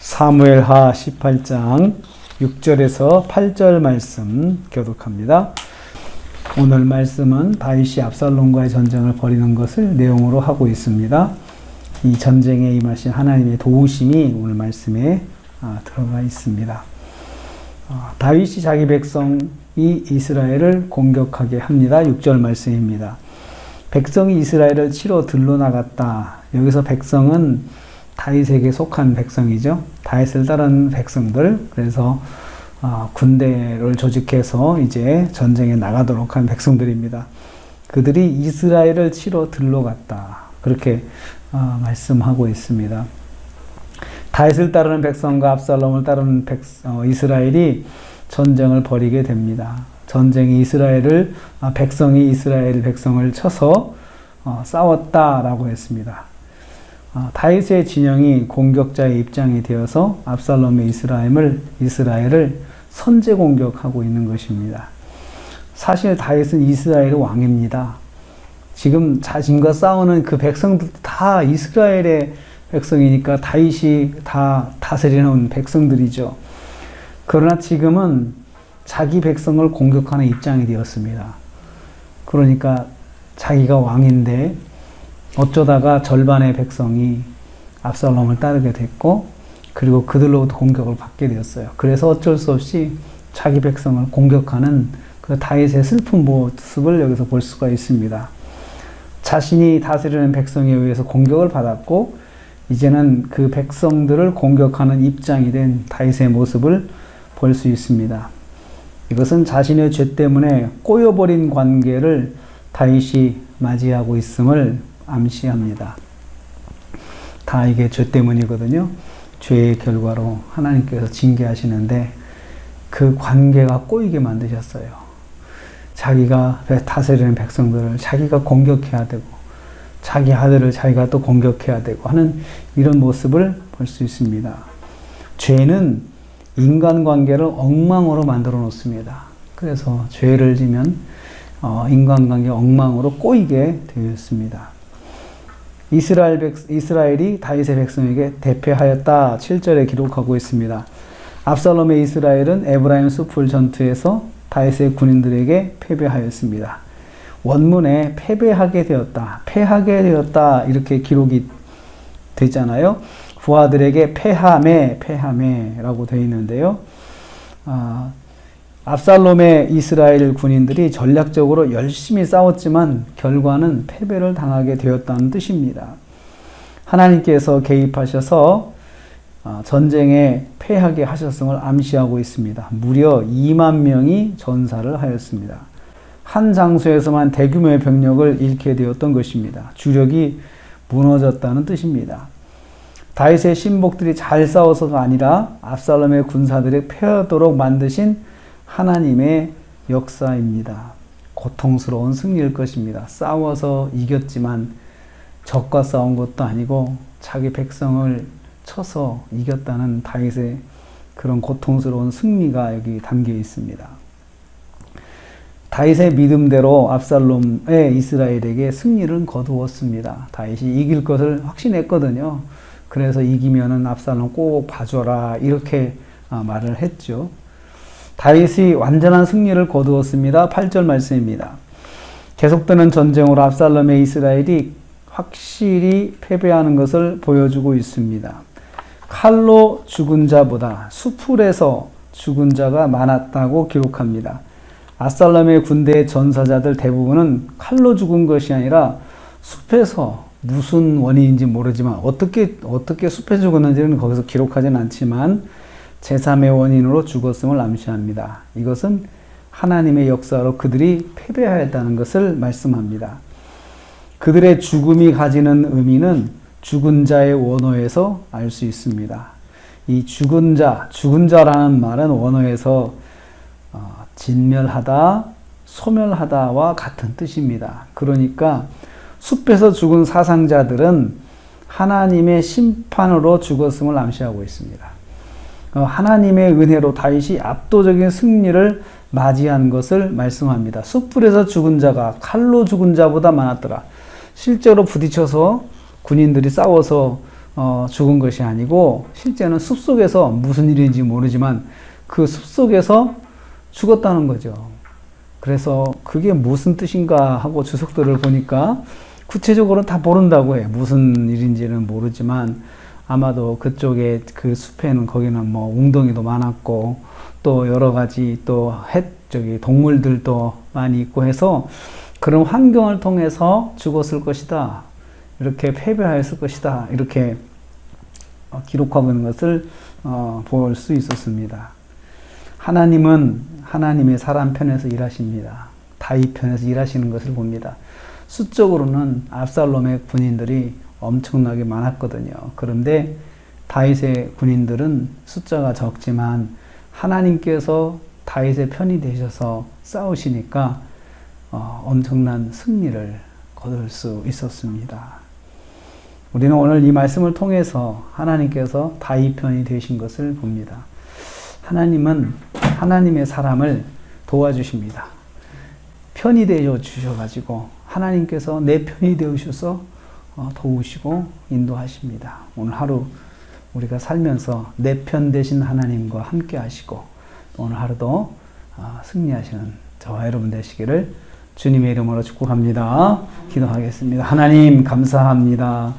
사무엘하 18장 6절에서 8절 말씀 교독합니다. 오늘 말씀은 다윗이 압살롬과의 전쟁을 벌이는 것을 내용으로 하고 있습니다. 이 전쟁에 임하신 하나님의 도우심이 오늘 말씀에 들어가 있습니다. 다윗이 자기 백성이 이스라엘을 공격하게 합니다. 6절 말씀입니다. 백성이 이스라엘을 치러 들러나갔다. 여기서 백성은 다윗에게 속한 백성이죠. 다윗을 따르는 백성들. 그래서 군대를 조직해서 이제 전쟁에 나가도록 한 백성들입니다. 그들이 이스라엘을 치러 들러갔다. 그렇게 말씀하고 있습니다. 다윗을 따르는 백성과 압살롬을 따르는 이스라엘이 전쟁을 벌이게 됩니다. 전쟁이 백성이 이스라엘 백성을 쳐서 싸웠다라고 했습니다. 다윗의 진영이 공격자의 입장이 되어서 압살롬의 이스라엘을 선제 공격하고 있는 것입니다. 사실 다윗은 이스라엘의 왕입니다. 지금 자신과 싸우는 그 백성들 다 이스라엘의 백성이니까 다윗이 다 다스리는 백성들이죠. 그러나 지금은 자기 백성을 공격하는 입장이 되었습니다. 그러니까 자기가 왕인데 어쩌다가 절반의 백성이 압살롬을 따르게 됐고, 그리고 그들로부터 공격을 받게 되었어요. 그래서 어쩔 수 없이 자기 백성을 공격하는 그 다윗의 슬픈 모습을 여기서 볼 수가 있습니다. 자신이 다스리는 백성에 의해서 공격을 받았고, 이제는 그 백성들을 공격하는 입장이 된 다윗의 모습을 볼 수 있습니다. 이것은 자신의 죄 때문에 꼬여버린 관계를 다윗이 맞이하고 있음을 암시합니다. 다 이게 죄 때문이거든요. 죄의 결과로 하나님께서 징계하시는데 그 관계가 꼬이게 만드셨어요. 자기가 다스리는 백성들을 자기가 공격해야 되고, 자기 아들을 자기가 또 공격해야 되고 하는 이런 모습을 볼 수 있습니다. 죄는 인간관계를 엉망으로 만들어 놓습니다. 그래서 죄를 지면 인간관계 엉망으로 꼬이게 되었습니다. 이스라엘이 다윗의 백성에게 대패하였다. 7절에 기록하고 있습니다. 압살롬의 이스라엘은 에브라임 숲풀 전투에서 다윗의 군인들에게 패배하였습니다. 원문에 패배하게 되었다 이렇게 기록이 되잖아요. 부하들에게 패하매라고 되어 있는데요. 압살롬의 이스라엘 군인들이 전략적으로 열심히 싸웠지만 결과는 패배를 당하게 되었다는 뜻입니다. 하나님께서 개입하셔서 전쟁에 패하게 하셨음을 암시하고 있습니다. 무려 2만 명이 전사를 하였습니다. 한 장소에서만 대규모의 병력을 잃게 되었던 것입니다. 주력이 무너졌다는 뜻입니다. 다윗의 신복들이 잘 싸워서가 아니라 압살롬의 군사들이 패하도록 만드신 하나님의 역사입니다. 고통스러운 승리일 것입니다. 싸워서 이겼지만 적과 싸운 것도 아니고 자기 백성을 쳐서 이겼다는 다윗의 그런 고통스러운 승리가 여기 담겨 있습니다. 다윗의 믿음대로 압살롬의 이스라엘에게 승리를 거두었습니다. 다윗이 이길 것을 확신했거든요. 그래서 이기면은 압살롬 꼭 봐줘라 이렇게 말을 했죠. 다윗이 완전한 승리를 거두었습니다. 8절 말씀입니다. 계속되는 전쟁으로 압살롬의 이스라엘이 확실히 패배하는 것을 보여주고 있습니다. 칼로 죽은 자보다 숲풀에서 죽은 자가 많았다고 기록합니다. 압살롬의 군대의 전사자들 대부분은 칼로 죽은 것이 아니라 숲에서 무슨 원인인지 모르지만 어떻게 숲에 죽었는지는 거기서 기록하진 않지만 제3의 원인으로 죽었음을 암시합니다. 이것은 하나님의 역사로 그들이 패배하였다는 것을 말씀합니다. 그들의 죽음이 가지는 의미는 죽은 자의 원어에서 알 수 있습니다. 이 죽은 자라는 말은 원어에서 진멸하다, 소멸하다와 같은 뜻입니다. 그러니까 숲에서 죽은 사상자들은 하나님의 심판으로 죽었음을 암시하고 있습니다. 하나님의 은혜로 다윗이 압도적인 승리를 맞이한 것을 말씀합니다. 숯불에서 죽은 자가 칼로 죽은 자보다 많았더라. 실제로 부딪혀서 군인들이 싸워서 죽은 것이 아니고 실제는 숲속에서 무슨 일인지 모르지만 그 숲속에서 죽었다는 거죠. 그래서 그게 무슨 뜻인가 하고 주석들을 보니까 구체적으로는 다 모른다고 해요. 무슨 일인지는 모르지만 아마도 그쪽에 그 숲에는 거기는 뭐 웅덩이도 많았고 또 여러 가지 또 동물들도 많이 있고 해서 그런 환경을 통해서 죽었을 것이다. 이렇게 패배하였을 것이다. 이렇게 기록하고 있는 것을 볼 수 있었습니다. 하나님은 하나님의 사람 편에서 일하십니다. 다윗 편에서 일하시는 것을 봅니다. 수적으로는 압살롬의 군인들이 엄청나게 많았거든요. 그런데 다윗의 군인들은 숫자가 적지만 하나님께서 다윗의 편이 되셔서 싸우시니까 엄청난 승리를 거둘 수 있었습니다. 우리는 오늘 이 말씀을 통해서 하나님께서 다윗 편이 되신 것을 봅니다. 하나님은 하나님의 사람을 도와주십니다. 편이 되어 주셔가지고 하나님께서 내 편이 되어주셔서 도우시고 인도하십니다. 오늘 하루 우리가 살면서 내 편 되신 하나님과 함께 하시고 오늘 하루도 승리하시는 저와 여러분 되시기를 주님의 이름으로 축복합니다. 기도하겠습니다. 하나님 감사합니다.